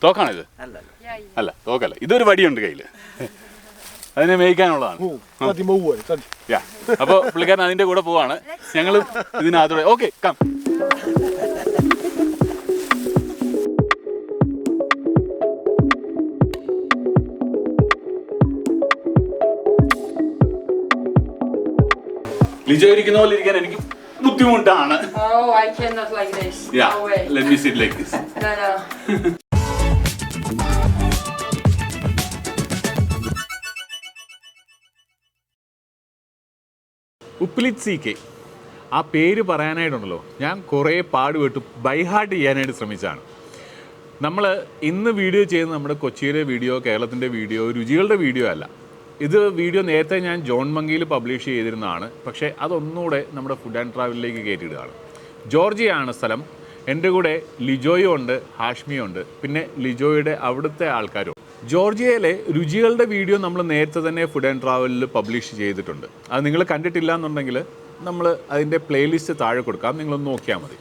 തോക്കാണിത്? അല്ല, തോക്കല്ല. ഇതൊരു വടിയുണ്ട് കയ്യിൽ, അതിനെ മേയ്ക്കാനുള്ളതാണ്. അപ്പോൾ പുള്ളിക്കാരൻ അതിൻ്റെ കൂടെ പോവാണ്, ഞങ്ങളും ഇതിനകത്തൂടെ. Okay, come. ലിജോ ഇരിക്കുന്ന പോലെ ഇരിക്കാൻ എനിക്ക് ബുദ്ധിമുട്ടാണ്. Oh, I cannot like this. Yeah, No way. let me sit like this. No. ഉപ്ലിറ്റ് CK, ആ പേര് പറയാനായിട്ടുണ്ടല്ലോ ഞാൻ കുറേ പാടുപെട്ട് ബൈഹാർട്ട് ചെയ്യാനായിട്ട് ശ്രമിച്ചതാണ്. നമ്മൾ ഇന്ന് വീഡിയോ ചെയ്യുന്നത് നമ്മുടെ കൊച്ചിയിലെ വീഡിയോ, കേരളത്തിൻ്റെ വീഡിയോ, രുചികളുടെ വീഡിയോ അല്ല. ഇത് വീഡിയോ നേരത്തെ ഞാൻ ജോൺ മങ്കിയിൽ പബ്ലിഷ് ചെയ്തിരുന്നതാണ്. പക്ഷേ അതൊന്നുകൂടെ നമ്മുടെ ഫുഡ് ആൻഡ് ട്രാവലിലേക്ക് കയറ്റിയിടുകയാണ്. ജോർജിയയാണ് സ്ഥലം. എൻ്റെ കൂടെ ലിജോയും ഉണ്ട്, ഹാഷ്മിയും ഉണ്ട്, പിന്നെ ലിജോയുടെ അവിടുത്തെ ആൾക്കാരും. ജോർജിയയിലെ രുചികളുടെ വീഡിയോ നമ്മൾ നേരത്തെ തന്നെ ഫുഡ് ആൻഡ് ട്രാവലിൽ പബ്ലിഷ് ചെയ്തിട്ടുണ്ട്. അത് നിങ്ങൾ കണ്ടിട്ടില്ല എന്നുണ്ടെങ്കിൽ നമ്മൾ അതിൻ്റെ പ്ലേലിസ്റ്റ് താഴെ കൊടുക്കാം, നിങ്ങളൊന്ന് നോക്കിയാൽ മതി.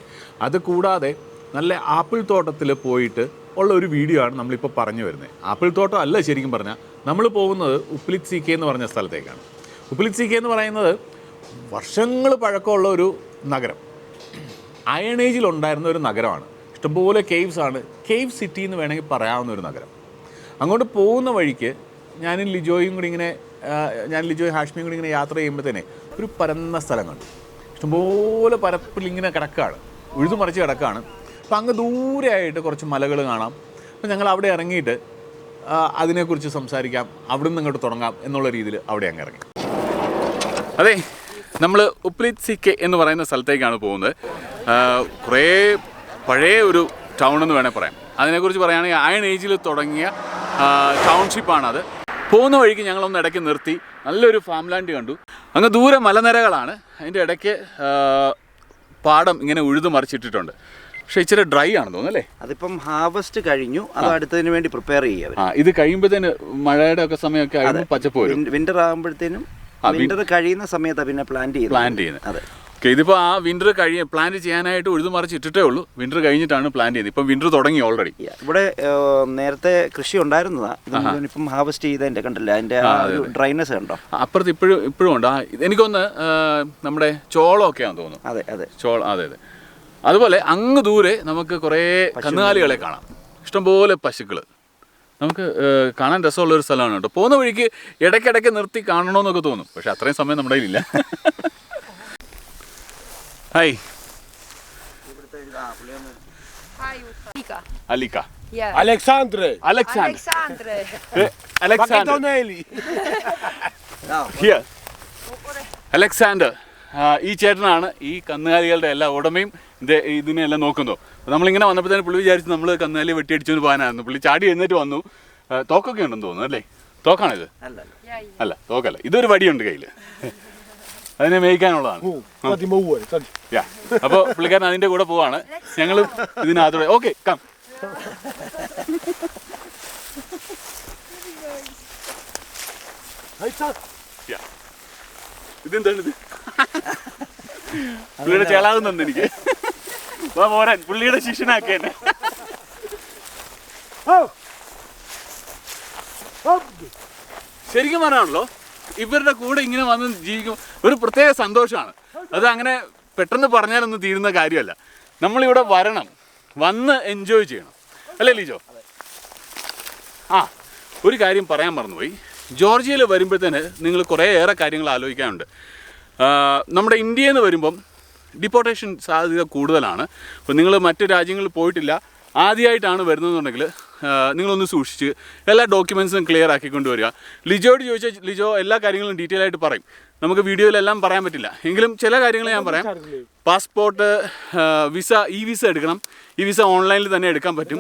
അത് കൂടാതെ നല്ല ആപ്പിൾ തോട്ടത്തിൽ പോയിട്ട് ഉള്ള ഒരു വീഡിയോ ആണ് നമ്മളിപ്പോൾ പറഞ്ഞു വരുന്നത്. ആപ്പിൾ തോട്ടം അല്ല, ശരിക്കും പറഞ്ഞാൽ നമ്മൾ പോകുന്നത് ഉപ്ലിറ്റ് CK എന്ന് പറഞ്ഞ സ്ഥലത്തേക്കാണ്. ഉപ്ലിറ്റ് CK എന്ന് പറയുന്നത് വർഷങ്ങൾ പഴക്കമുള്ള ഒരു നഗരം, അയൺ ഏജിൽ ഉണ്ടായിരുന്ന ഒരു നഗരമാണ്. ഇഷ്ടംപോലെ കേവ്സ് ആണ്. കേവ് സിറ്റി എന്ന് വേണമെങ്കിൽ പറയാവുന്ന ഒരു നഗരം. അങ്ങോട്ട് പോകുന്ന വഴിക്ക് ഞാനും ലിജോയും കൂടി ഇങ്ങനെ ലിജോയും ഹാഷ്മിയും കൂടി ഇങ്ങനെ യാത്ര ചെയ്യുമ്പോഴത്തേനെ ഒരു പരന്ന സ്ഥലം കണ്ടു. ഇഷ്ടംപോലെ പരപ്പിൽ ഇങ്ങനെ കിടക്കുകയാണ്, ഉഴുതുമറിച്ച് കിടക്കുകയാണ്. അപ്പം അങ്ങ് ദൂരെയായിട്ട് കുറച്ച് മലകൾ കാണാം. അപ്പം ഞങ്ങൾ അവിടെ ഇറങ്ങിയിട്ട് അതിനെക്കുറിച്ച് സംസാരിക്കാം, അവിടെ നിന്ന് ഇങ്ങോട്ട് തുടങ്ങാം എന്നുള്ള രീതിയിൽ അവിടെ അങ്ങ് ഇറങ്ങി. അതെ, നമ്മൾ ഉപ്ലിറ്റ് CK എന്ന് പറയുന്ന സ്ഥലത്തേക്കാണ് പോകുന്നത്. കുറേ പഴയ ഒരു ടൗൺ എന്ന് വേണേൽ പറയാം. അതിനെക്കുറിച്ച് പറയുകയാണെങ്കിൽ അയൺ ഏജിൽ തുടങ്ങിയ ടൗൺഷിപ്പാണത്. പോകുന്ന വഴിക്ക് ഞങ്ങളൊന്ന് ഇടയ്ക്ക് നിർത്തി നല്ലൊരു ഫാം ലാൻഡ് കണ്ടു. അങ്ങ് ദൂരെ മലനിരകളാണ്, അതിൻ്റെ ഇടയ്ക്ക് പാടം ഇങ്ങനെ ഉഴുതു മറിച്ചിട്ടിട്ടുണ്ട്. പക്ഷേ ഇച്ചിരി ഡ്രൈ ആണെന്ന് തോന്നുന്നു അല്ലേ? അതിപ്പം ഹാർവസ്റ്റ് കഴിഞ്ഞു, അത് അടുത്തതിന് വേണ്ടി പ്രിപ്പയർ ചെയ്യുക. ഇത് കഴിയുമ്പോഴത്തേന് മഴയുടെ ഒക്കെ സമയമൊക്കെ ആയിരുന്നു, പച്ചപ്പ് വരും. വിന്റർ ആകുമ്പോഴത്തേനും വിന്റർ കഴിയുന്ന സമയത്താണ് പിന്നെ പ്ലാന്റ് ചെയ്യുന്നത്. അതെ, ഓക്കെ. ഇതിപ്പോൾ ആ വിന്റർ പ്ലാന്റ് ചെയ്യാനായിട്ട് ഉഴുതുമറിച്ച് ഇട്ടിട്ടേ ഉള്ളൂ. വിന്റർ കഴിഞ്ഞിട്ടാണ് പ്ലാന്റ് ചെയ്യുന്നത്. ഇപ്പം വിന്റർ തുടങ്ങി ഓൾറെഡി. ഇവിടെ നേരത്തെ കൃഷി ഉണ്ടായിരുന്നതാണ്, ഇപ്പം ഹാർവസ്റ്റ് ചെയ്തതിന്റെ കണ്ടില്ല, അതിന്റെ ഡ്രൈനെസ് കണ്ടോ? അപ്പുറത്ത് ഇപ്പോഴും ഉണ്ട്. എനിക്കൊന്ന് നമ്മുടെ ചോളമൊക്കെയാണെന്ന് തോന്നുന്നു. അതെ, അതെ. അതുപോലെ അങ്ങ് ദൂരെ നമുക്ക് കുറേ കന്നുകാലികളെ കാണാം, ഇഷ്ടംപോലെ പശുക്കൾ. നമുക്ക് കാണാൻ രസമുള്ളൊരു സ്ഥലമാണ് കേട്ടോ. പോകുന്ന വഴിക്ക് ഇടയ്ക്കിടയ്ക്ക് നിർത്തി കാണണമെന്നൊക്കെ തോന്നും, പക്ഷെ അത്രയും സമയം നമ്മുടെ കയ്യിലില്ല. ഹായ്, അലിക്ക, Alexandre. അലക്സാണ്ടർ. ഈ ചേട്ടനാണ് ഈ കന്നുകാലികളുടെ എല്ലാ ഉടമയും ഇതിനെല്ലാം നോക്കുന്നു. നമ്മളിങ്ങനെ വന്നപ്പോൾ പുള്ളി വിചാരിച്ച് നമ്മൾ കന്നുകാലി വെട്ടിയടിച്ചുകൊണ്ട് പോകാനായിരുന്നു. പുള്ളി ചാടി എഴുന്നേറ്റ് വന്നു. തോക്കൊക്കെ ഉണ്ടെന്ന് തോന്നുന്നു അല്ലേ? തോക്കാണിത്? അല്ല, തോക്കല്ല. ഇതൊരു വടിയുണ്ട് കയ്യിൽ, അതിനെ മേയ്ക്കാനുള്ളതാണ്. അപ്പോൾ പുള്ളിക്കാരൻ അതിൻ്റെ കൂടെ പോവാണ്, ഞങ്ങളും ഇതിനകത്തൂടെ. Okay, come. ഇതെന്താണിത്? പുള്ളിയുടെ ചേളാകുന്നുണ്ട് എനിക്ക്. പോരാൻ, പുള്ളിയുടെ ശിഷ്യനാക്കി എന്നെ. ശരിക്കും പറയാണല്ലോ, ഇവരുടെ കൂടെ ഇങ്ങനെ വന്ന് ജീവിക്കും ഒരു പ്രത്യേക സന്തോഷമാണ്. അത് അങ്ങനെ പെട്ടെന്ന് പറഞ്ഞാലൊന്നും തീരുന്ന കാര്യമല്ല. നമ്മളിവിടെ വരണം, വന്ന് എൻജോയ് ചെയ്യണം, അല്ലേ ലിജോ? ഒരു കാര്യം പറയാൻ മറന്നുപോയി. ജോർജിയയിൽ വരുമ്പോഴത്തേന് നിങ്ങൾ കുറേയേറെ കാര്യങ്ങൾ ആലോചിക്കാനുണ്ട്. നമ്മുടെ ഇന്ത്യയിൽ നിന്ന് വരുമ്പം ഡിപ്പോർട്ടേഷൻ സാധ്യത കൂടുതലാണ്. അപ്പോൾ നിങ്ങൾ മറ്റ് രാജ്യങ്ങളിൽ പോയിട്ടില്ല, ആദ്യമായിട്ടാണ് വരുന്നതെന്നുണ്ടെങ്കിൽ നിങ്ങളൊന്ന് സൂക്ഷിച്ച് എല്ലാ ഡോക്യുമെൻറ്റ്സും ക്ലിയർ ആക്കിക്കൊണ്ട് വരിക. ലിജോയോട് ചോദിച്ചാൽ ലിജോ എല്ലാ കാര്യങ്ങളും ഡീറ്റെയിൽ ആയിട്ട് പറയും. നമുക്ക് വീഡിയോയിലെല്ലാം പറയാൻ പറ്റില്ല, എങ്കിലും ചില കാര്യങ്ങൾ ഞാൻ പറയാം. പാസ്പോർട്ട്, ഈ വിസ എടുക്കണം. ഈ വിസ ഓൺലൈനിൽ തന്നെ എടുക്കാൻ പറ്റും.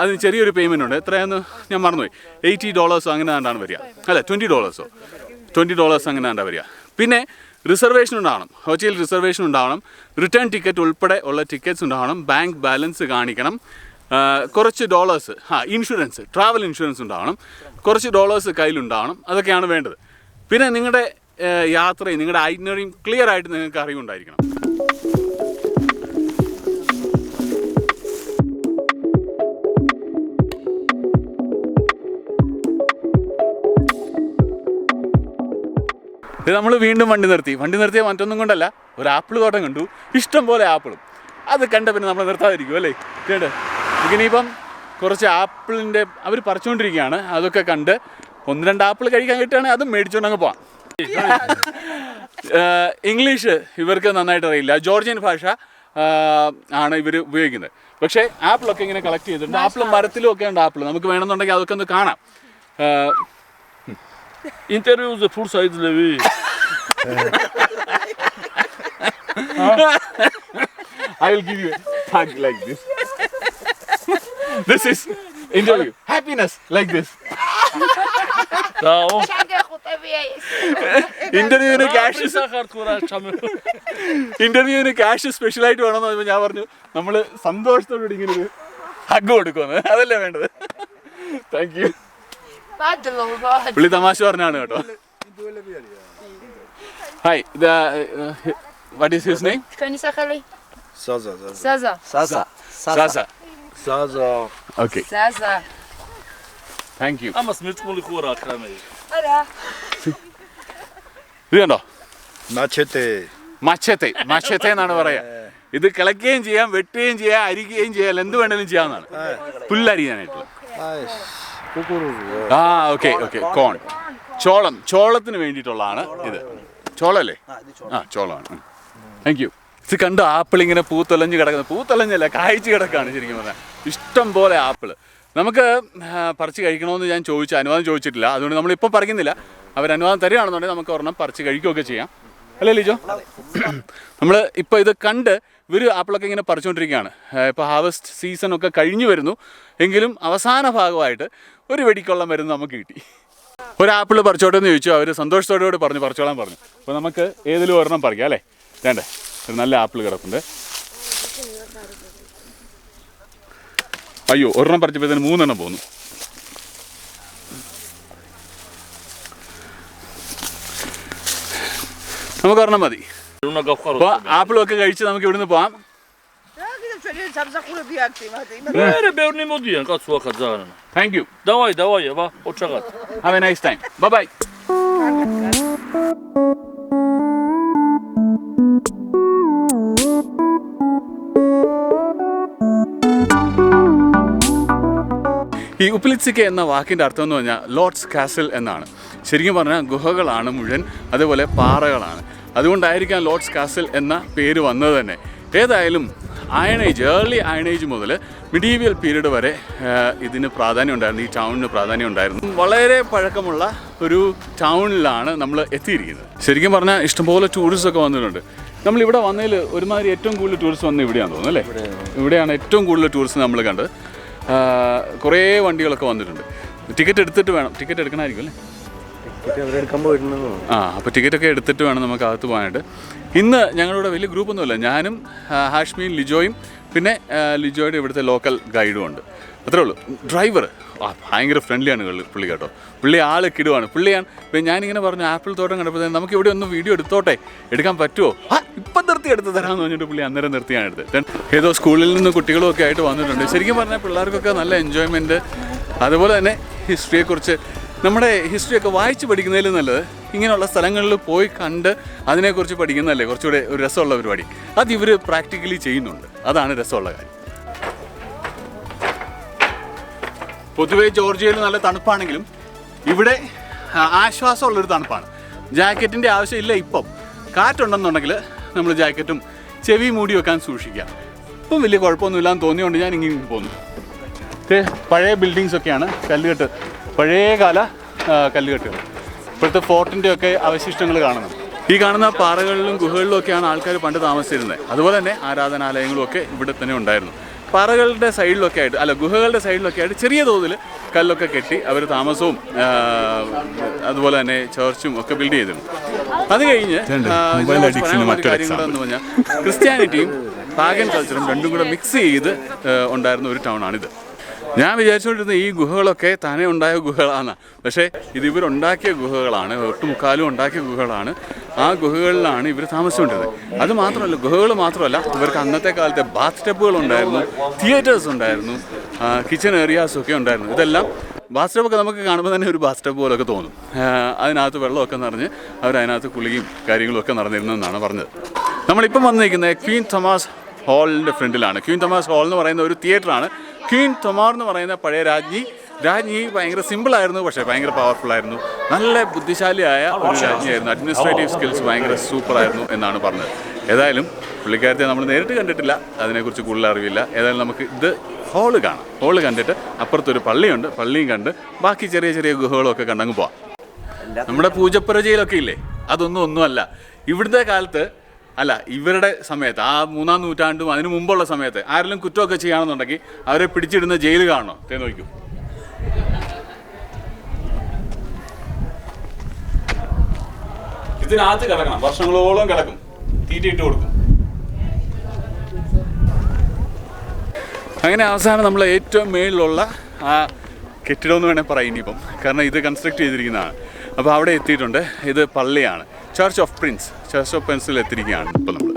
അതിന് ചെറിയൊരു പേയ്മെൻ്റ് ഉണ്ട്. എത്രയാണെന്ന് ഞാൻ മറന്നുപോയി. $80 അങ്ങനെ ആണ്ടാണ് വരിക, അല്ല $20 അങ്ങനെ ആണ്ടാണ് വരിക. പിന്നെ റിസർവേഷൻ ഉണ്ടാവണം, ഹോട്ടൽ റിസർവേഷൻ ഉണ്ടാവണം, റിട്ടേൺ ടിക്കറ്റ് ഉൾപ്പെടെ ഉള്ള ടിക്കറ്റ്സ് ഉണ്ടാവണം, ബാങ്ക് ബാലൻസ് കാണിക്കണം, കുറച്ച് ഡോളേഴ്സ്, ഇൻഷുറൻസ്, ട്രാവൽ ഇൻഷുറൻസ് ഉണ്ടാവണം, കുറച്ച് ഡോളേഴ്സ് കയ്യിലുണ്ടാവണം. അതൊക്കെയാണ് വേണ്ടത്. പിന്നെ നിങ്ങളുടെ യാത്രയും നിങ്ങളുടെ ഐറ്റിനറിയും ക്ലിയർ ആയിട്ട് നിങ്ങൾക്ക് അറിവുണ്ടായിരിക്കണം. ഇത് നമ്മൾ വീണ്ടും വണ്ടി നിർത്തിയ മറ്റൊന്നും കൊണ്ടല്ല, ഒരു ആപ്പിൾ തോട്ടം കണ്ടു, ഇഷ്ടം പോലെ ആപ്പിളും. അത് കണ്ട പിന്നെ നമ്മൾ നിർത്താതിരിക്കും അല്ലേ? കേട്ട് ഇനിയിപ്പം കുറച്ച് ആപ്പിളിൻ്റെ അവർ പറിച്ചുകൊണ്ടിരിക്കുകയാണ്. അതൊക്കെ കണ്ട് 1-2 ആപ്പിൾ കഴിക്കാൻ കിട്ടുകയാണെങ്കിൽ അതും മേടിച്ചുകൊണ്ട് അങ്ങ് പോവാം. ഇംഗ്ലീഷ് ഇവർക്ക് നന്നായിട്ട് അറിയില്ല, ജോർജിയൻ ഭാഷ ആണ് ഇവർ ഉപയോഗിക്കുന്നത്. പക്ഷേ ആപ്പിളൊക്കെ ഇങ്ങനെ കളക്ട് ചെയ്തിട്ടുണ്ട്. ആപ്പിൾ മരത്തിലും ഒക്കെ ഉണ്ട് ആപ്പിൾ. നമുക്ക് വേണമെന്നുണ്ടെങ്കിൽ അതൊക്കെ ഒന്ന് കാണാം. Interview full size Levi. I will give you a hug like this. This is interview. Happiness like this. Bravo. ഇന്റർവ്യൂവിന് ക്യാഷ് Sakar kura çamı. ഇന്റർവ്യൂവിന് ക്യാഷ് സ്പെഷ്യലായിട്ട് വേണമെന്ന് പറയുമ്പോൾ ഞാൻ പറഞ്ഞു നമ്മൾ സന്തോഷത്തോടുകൂടി ഇങ്ങനെ ഒരു ഹഗ് കൊടുക്കുമെന്ന്. അതല്ലേ വേണ്ടത്. Thank you. പുള്ളി തമാശ പറഞ്ഞാണ് കേട്ടോ. Hi, what is his name? Kan je zeggen, Lee? Zaza. Zaza. Zaza. Okay, Zaza. Thank you. Ama smirt muli kura krame. ഇത് കണ്ടോ, Machete. മച്ചത്തെ എന്നാണ് പറയാ. ഇത് കിളക്കുകയും ചെയ്യാം, വെട്ടുകയും ചെയ്യാം, അരിക്കുകയും ചെയ്യാം, എന്ത് വേണേലും ചെയ്യാവുന്നതാണ്. പുല്ലരിയാനായിട്ടുള്ള. ആ ഓക്കെ, കോൺ, ചോളത്തിന് വേണ്ടിയിട്ടുള്ളതാണ് ഇത്. ചോളല്ലേ? ആ, ചോളമാണ്. Thank you. ഇത് കണ്ടു, ആപ്പിൾ ഇങ്ങനെ പൂത്തൊലഞ്ഞ് കിടക്കുന്നത്. പൂത്തൊലഞ്ഞല്ല, കായ്ച്ച് കിടക്കാണ് ശരിക്കും പറഞ്ഞാൽ. ഇഷ്ടം പോലെ ആപ്പിൾ. നമുക്ക് പറിച്ച് കഴിക്കണമെന്ന് ഞാൻ അനുവാദം ചോദിച്ചിട്ടില്ല. അതുകൊണ്ട് നമ്മളിപ്പോൾ പറിക്കുന്നില്ല. അവർ അനുവാദം തരികയാണെന്നുണ്ടെങ്കിൽ നമുക്ക് ഒരെണ്ണം പറിച്ച് കഴിക്കുകയൊക്കെ ചെയ്യാം. അല്ലേ ലിജോ? നമ്മൾ ഇപ്പോൾ ഇത് കണ്ട് ഇവർ ആപ്പിളൊക്കെ ഇങ്ങനെ പറിച്ചുകൊണ്ടിരിക്കുകയാണ്. ഇപ്പോൾ ഹാർവസ്റ്റ് സീസണൊക്കെ കഴിഞ്ഞു വരുന്നു. എങ്കിലും അവസാന ഭാഗമായിട്ട് ഒരു വെടിക്കുള്ള മരുന്ന് നമുക്ക് കിട്ടി. ഒരു ആപ്പിൾ പറിച്ചോട്ടെ എന്ന് ചോദിച്ചു. അവർ സന്തോഷത്തോടുകൂടി പറിച്ചോളാൻ പറഞ്ഞു. അപ്പോൾ നമുക്ക് ഏതിലും ഒരെണ്ണം പറിക്കാം അല്ലേ? വേണ്ടേ? ഒരു നല്ല ആപ്പിൾ കിടപ്പുണ്ട്. അയ്യോ, ഒരെണ്ണം പറിച്ചപ്പോഴത്തേന് 3 എണ്ണം പോന്നു. നമുക്ക് ഒരെണ്ണം മതി. അപ്പോൾ ആപ്പിളൊക്കെ കഴിച്ച് നമുക്ക് ഇവിടുന്ന് പോവാം. Beurni modiyan kaçwa kazanın. Thank you. Davay ya, oçakat. Have a nice time. Bye. ഈ ഉപ്ലിറ്റ്സിക്ക എന്ന വാക്കിൻ്റെ അർത്ഥം എന്ന് പറഞ്ഞാൽ ലോർഡ്സ് കാസിൽ എന്നാണ്. ശരിക്കും പറഞ്ഞാൽ ഗുഹകളാണ് മുഴുവൻ, അതേപോലെ പാറകളാണ്. അതുകൊണ്ടായിരിക്കാം ലോർഡ്സ് കാസിൽ എന്ന പേര് വന്നത് തന്നെ. ഏതായാലും ഏർലി അയൺ ഏജ് മുതൽ മിഡീവിയൽ പീരീഡ് വരെ ഇതിന് പ്രാധാന്യം ഉണ്ടായിരുന്നു. ഈ ടൗണിന് പ്രാധാന്യം ഉണ്ടായിരുന്നു. വളരെ പഴക്കമുള്ള ഒരു ടൗണിലാണ് നമ്മൾ എത്തിയിരിക്കുന്നത്. ശരിക്കും പറഞ്ഞാൽ ഇഷ്ടംപോലെ ടൂറിസ്റ്റ് ഒക്കെ വന്നിട്ടുണ്ട്. നമ്മളിവിടെ വന്നതിൽ ഒരുമാതിരി ഏറ്റവും കൂടുതൽ ടൂറിസ്റ്റ് വന്നത് ഇവിടെയാണെന്ന് തോന്നുന്നു അല്ലേ? ഇവിടെയാണ് ഏറ്റവും കൂടുതൽ ടൂറിസ്റ്റ് നമ്മൾ കണ്ടത്. കുറേ വണ്ടികളൊക്കെ വന്നിട്ടുണ്ട്. ടിക്കറ്റ് എടുത്തിട്ട് വേണം, ടിക്കറ്റ് എടുക്കണമായിരിക്കും അല്ലേ? അപ്പോൾ ടിക്കറ്റൊക്കെ എടുത്തിട്ട് വേണം നമുക്ക് അകത്ത് പോകാനായിട്ട്. ഇന്ന് ഞങ്ങളുടെ വലിയ ഗ്രൂപ്പൊന്നുമില്ല. ഞാനും ഹാഷ്മിയും ലിജോയും പിന്നെ ലിജോയുടെ ഇവിടുത്തെ ലോക്കൽ ഗൈഡും ഉണ്ട്. അത്രേ ഉള്ളൂ. ഡ്രൈവർ ഭയങ്കര ഫ്രണ്ട്ലിയാണ് പുള്ളി കേട്ടോ. പുള്ളി ആൾ കിടുവാണ്. പുള്ളിയാണ്. ഇപ്പം ഞാനിങ്ങനെ പറഞ്ഞു ആപ്പിൾ തോട്ടം കണ്ടപ്പോൾ നമുക്ക് ഇവിടെ ഒന്ന് വീഡിയോ എടുക്കാൻ പറ്റുമോ? ഇപ്പം എടുത്ത് തരാമെന്ന് പറഞ്ഞിട്ട് പുള്ളി അന്നേരം നിർത്തിയാണ് എടുത്തത്. ഏതോ സ്കൂളിൽ നിന്ന് കുട്ടികളും ഒക്കെ ആയിട്ട് വന്നിട്ടുണ്ട്. ശരിക്കും പറഞ്ഞാൽ പിള്ളേർക്കൊക്കെ നല്ല എൻജോയ്മെൻറ്റ്. അതുപോലെ തന്നെ ഹിസ്റ്ററിയെക്കുറിച്ച് നമ്മുടെ ഹിസ്റ്ററിയൊക്കെ വായിച്ച് പഠിക്കുന്നതിൽ നല്ലത് ഇങ്ങനെയുള്ള സ്ഥലങ്ങളിൽ പോയി കണ്ട് അതിനെക്കുറിച്ച് പഠിക്കുന്നതല്ലേ കുറച്ചുകൂടെ ഒരു രസമുള്ള പരിപാടി. അത് ഇവർ പ്രാക്ടിക്കലി ചെയ്യുന്നുണ്ട്. അതാണ് രസമുള്ള കാര്യം. പൊതുവേ ജോർജിയയിൽ നല്ല തണുപ്പാണെങ്കിലും ഇവിടെ ആശ്വാസമുള്ളൊരു തണുപ്പാണ്. ജാക്കറ്റിൻ്റെ ആവശ്യമില്ല. ഇപ്പം കാറ്റുണ്ടെന്നുണ്ടെങ്കിൽ നമ്മൾ ജാക്കറ്റും ചെവി മൂടി വെക്കാൻ സൂക്ഷിക്കുക. ഇപ്പം വലിയ കുഴപ്പമൊന്നുമില്ലാന്ന് തോന്നിയുകൊണ്ട് ഞാൻ ഇങ്ങനെ പോന്നു. പഴയ ബിൽഡിങ്സൊക്കെയാണ്, കല്ലുകെട്ട്, പഴയകാല കല്ലുകെട്ടുകൾ. ഇപ്പോഴത്തെ ഫോർട്ടിൻ്റെ ഒക്കെ അവശിഷ്ടങ്ങൾ കാണുന്നത്. ഈ കാണുന്ന പാറകളിലും ഗുഹകളിലും ഒക്കെയാണ് ആൾക്കാർ പണ്ട് താമസിച്ചിരുന്നത്. അതുപോലെ തന്നെ ആരാധനാലയങ്ങളും ഒക്കെ ഇവിടെ തന്നെ ഉണ്ടായിരുന്നു. പാറകളുടെ സൈഡിലൊക്കെ ആയിട്ട് ഗുഹകളുടെ സൈഡിലൊക്കെ ആയിട്ട് ചെറിയ തോതിൽ കല്ലൊക്കെ കെട്ടി അവർ താമസവും അതുപോലെ തന്നെ ചർച്ചും ഒക്കെ ബിൽഡ് ചെയ്തിരുന്നു. അത് കഴിഞ്ഞ് കാര്യങ്ങളെന്ന് പറഞ്ഞാൽ ക്രിസ്ത്യാനിറ്റിയും പാഗൻ കൾച്ചറും രണ്ടും കൂടെ മിക്സ് ചെയ്ത് ഉണ്ടായിരുന്ന ഒരു ടൗണാണിത്. ഞാൻ വിചാരിച്ചുകൊണ്ടിരുന്നത് ഈ ഗുഹകളൊക്കെ താനേ ഉണ്ടായ ഗുഹകളാണ്. പക്ഷേ ഇത് ഇവരുണ്ടാക്കിയ ഗുഹകളാണ്. ഒട്ടുമുക്കാലും ഉണ്ടാക്കിയ ഗുഹകളാണ്. ആ ഗുഹകളിലാണ് ഇവർ താമസിച്ചുകൊണ്ടിരുന്നത്. അത് മാത്രമല്ല, ഗുഹകൾ മാത്രമല്ല, ഇവർക്ക് അന്നത്തെ കാലത്തെ ബാത്ത് ടബുകൾ ഉണ്ടായിരുന്നു, തിയേറ്റേഴ്സ് ഉണ്ടായിരുന്നു, കിച്ചൺ ഏരിയാസൊക്കെ ഉണ്ടായിരുന്നു. ഇതെല്ലാം ബാസ്റ്റബൊക്കെ നമുക്ക് കാണുമ്പോൾ തന്നെ ഒരു ബാസ്റ്റബ് പോലൊക്കെ തോന്നും. അതിനകത്ത് വെള്ളമൊക്കെ നിറഞ്ഞ് അവരതിനകത്ത് കുളിയും കാര്യങ്ങളൊക്കെ നടന്നിരുന്നെന്നാണ് പറഞ്ഞത്. നമ്മളിപ്പം വന്നിരിക്കുന്നത് ക്വീൻ തോമസ് ഹാളിൻ്റെ ഫ്രണ്ടിലാണ്. ക്വീൻ തോമസ് ഹാൾ എന്ന് പറയുന്ന ഒരു തിയേറ്ററാണ്. ക്വീൻ തോമർ എന്ന് പറയുന്ന പഴയ രാജ്ഞി ഭയങ്കര സിമ്പിളായിരുന്നു, പക്ഷേ ഭയങ്കര പവർഫുള്ളായിരുന്നു. നല്ല ബുദ്ധിശാലിയായ ഒരു രാജ്ഞിയായിരുന്നു. അഡ്മിനിസ്ട്രേറ്റീവ് സ്കിൽസ് ഭയങ്കര സൂപ്പറായിരുന്നു എന്നാണ് പറഞ്ഞത്. ഏതായാലും പുള്ളിക്കാരത്തെ നമ്മൾ നേരിട്ട് കണ്ടിട്ടില്ല, അതിനെക്കുറിച്ച് കൂടുതൽ അറിവില്ല. ഏതായാലും നമുക്ക് ഇത് ഹോള് കാണാം. ഹോള് കണ്ടിട്ട് അപ്പുറത്തൊരു പള്ളിയുണ്ട്, പള്ളിയും കണ്ട് ബാക്കി ചെറിയ ചെറിയ ഗുഹകളൊക്കെ കണ്ടങ്ങ് പോവാം. നമ്മുടെ പൂജപ്പുര ജയിലൊക്കെ ഇല്ലേ, ഒന്നുമല്ല. ഇവിടുത്തെ കാലത്ത് അല്ല, ഇവരുടെ സമയത്ത് ആ 3-ാം നൂറ്റാണ്ടും അതിനു മുമ്പുള്ള സമയത്ത് ആരെങ്കിലും കുറ്റമൊക്കെ ചെയ്യുകയാണെന്നുണ്ടെങ്കിൽ അവരെ പിടിച്ചിടുന്ന ജയിൽ കാണണം. നോക്കൂ, ഇതിനകത്ത് കിടക്കണം, വർഷങ്ങളോളം കിടക്കും, തീറ്റയിട്ട് കൊടുക്കും. അങ്ങനെ അവസാനം നമ്മൾ ഏറ്റവും മേളിലുള്ള ആ കെട്ടിടം എന്ന് വേണേൽ പറയാം ഇനിയിപ്പം, കാരണം ഇത് കൺസ്ട്രക്ട് ചെയ്തിരിക്കുന്നതാണ്. അപ്പോൾ അവിടെ എത്തിയിട്ടുണ്ട്. ഇത് പള്ളിയാണ്, ചർച്ച് ഓഫ് പ്രിൻസിൽ എത്തിയിരിക്കുകയാണ് ഇപ്പം നമ്മൾ.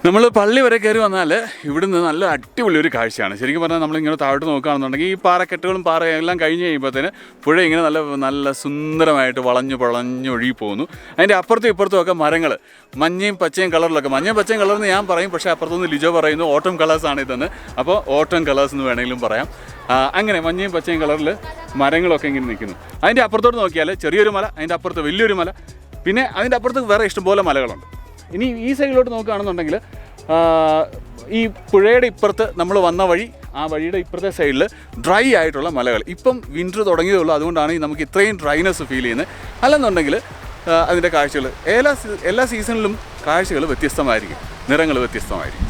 നമ്മൾ പള്ളി വരെ കയറി വന്നാൽ ഇവിടുന്ന് നല്ല അടിപൊളി ഒരു കാഴ്ചയാണ്. ശരിക്കും പറഞ്ഞാൽ നമ്മളിങ്ങനെ താഴോട്ട് നോക്കുകയാണെന്നുണ്ടെങ്കിൽ ഈ പാറക്കെട്ടുകളും പാറയെല്ലാം കഴിഞ്ഞ് കഴിയുമ്പോഴത്തേന് പുഴ ഇങ്ങനെ നല്ല സുന്ദരമായിട്ട് വളഞ്ഞൊഴുകി പോകുന്നു. അതിൻ്റെ അപ്പുറത്തും ഇപ്പുറത്തും ഒക്കെ മരങ്ങൾ മഞ്ഞയും പച്ചയും കളറിലൊക്കെ. മഞ്ഞയും പച്ചയും കളറെന്ന് ഞാൻ പറയും, പക്ഷേ അപ്പുറത്തുനിന്ന് ലിജോ പറയുന്നു ഓട്ടം കളേഴ്സാണ് ഇതെന്ന്. അപ്പോൾ ഓട്ടം കളേഴ്സ് എന്ന് വേണമെങ്കിലും പറയാം. അങ്ങനെ മഞ്ഞയും പച്ചയും കളറിൽ മരങ്ങളൊക്കെ ഇങ്ങനെ നിൽക്കുന്നു. അതിൻ്റെ അപ്പുറത്തോട്ട് നോക്കിയാൽ ചെറിയൊരു മല, അതിൻ്റെ അപ്പുറത്ത് വലിയൊരു മല, പിന്നെ അതിൻ്റെ അപ്പുറത്ത് വേറെ ഇഷ്ടംപോലെ മലകളുണ്ട്. ഇനി ഈ സൈഡിലോട്ട് നോക്കുകയാണെന്നുണ്ടെങ്കിൽ ഈ പുഴയുടെ ഇപ്പുറത്ത് നമ്മൾ വന്ന വഴി, ആ വഴിയുടെ ഇപ്പുറത്തെ സൈഡിൽ ഡ്രൈ ആയിട്ടുള്ള മലകൾ. ഇപ്പം വിൻ്റർ തുടങ്ങിയതേ ഉള്ളൂ, അതുകൊണ്ടാണ് നമുക്ക് ഇത്രയും ഡ്രൈനെസ് ഫീൽ ചെയ്യുന്നത്. അല്ലെന്നുണ്ടെങ്കിൽ അതിൻ്റെ കാഴ്ചകൾ എല്ലാ സീസണിലും കാഴ്ചകൾ വ്യത്യസ്തമായിരിക്കും, നിറങ്ങൾ വ്യത്യസ്തമായിരിക്കും.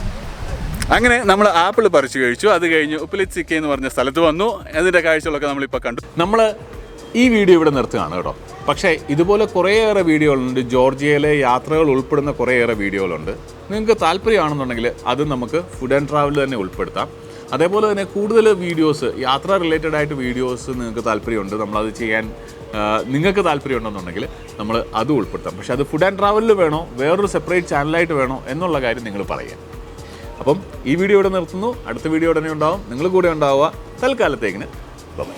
അങ്ങനെ നമ്മൾ ആപ്പിൾ പറിച്ചു കഴിച്ചു. അത് കഴിഞ്ഞ് ഉപ്പിലിച്ചിക്ക എന്ന് പറഞ്ഞ സ്ഥലത്ത് വന്നു. അതിൻ്റെ കാഴ്ചകളൊക്കെ നമ്മളിപ്പോൾ കണ്ടു. നമ്മൾ ഈ വീഡിയോ ഇവിടെ നിർത്തുകയാണ് കേട്ടോ. പക്ഷേ ഇതുപോലെ കുറേയേറെ വീഡിയോകളുണ്ട്, ജോർജിയയിലെ യാത്രകൾ ഉൾപ്പെടുന്ന കുറേയേറെ വീഡിയോകളുണ്ട്. നിങ്ങൾക്ക് താല്പര്യമാണെന്നുണ്ടെങ്കിൽ അത് നമുക്ക് ഫുഡ് ആൻഡ് ട്രാവൽ തന്നെ ഉൾപ്പെടുത്താം. അതേപോലെ തന്നെ കൂടുതൽ വീഡിയോസ്, യാത്ര റിലേറ്റഡ് ആയിട്ട് വീഡിയോസ് നിങ്ങൾക്ക് താല്പര്യമുണ്ട്, നമ്മളത് ചെയ്യാൻ നിങ്ങൾക്ക് താല്പര്യമുണ്ടെന്നുണ്ടെങ്കിൽ നമ്മൾ അതും ഉൾപ്പെടുത്താം. പക്ഷേ അത് ഫുഡ് ആൻഡ് ട്രാവലിൽ വേണോ, വേറൊരു സെപ്പറേറ്റ് ചാനലായിട്ട് വേണോ എന്നുള്ള കാര്യം നിങ്ങൾ പറയുക. അപ്പം ഈ വീഡിയോ ഇവിടെ നിർത്തുന്നു. അടുത്ത വീഡിയോ ഉടനെ ഉണ്ടാവും. നിങ്ങൾ കൂടെ ഉണ്ടാവുക. തൽക്കാലത്തേക്കിന് ബൈ.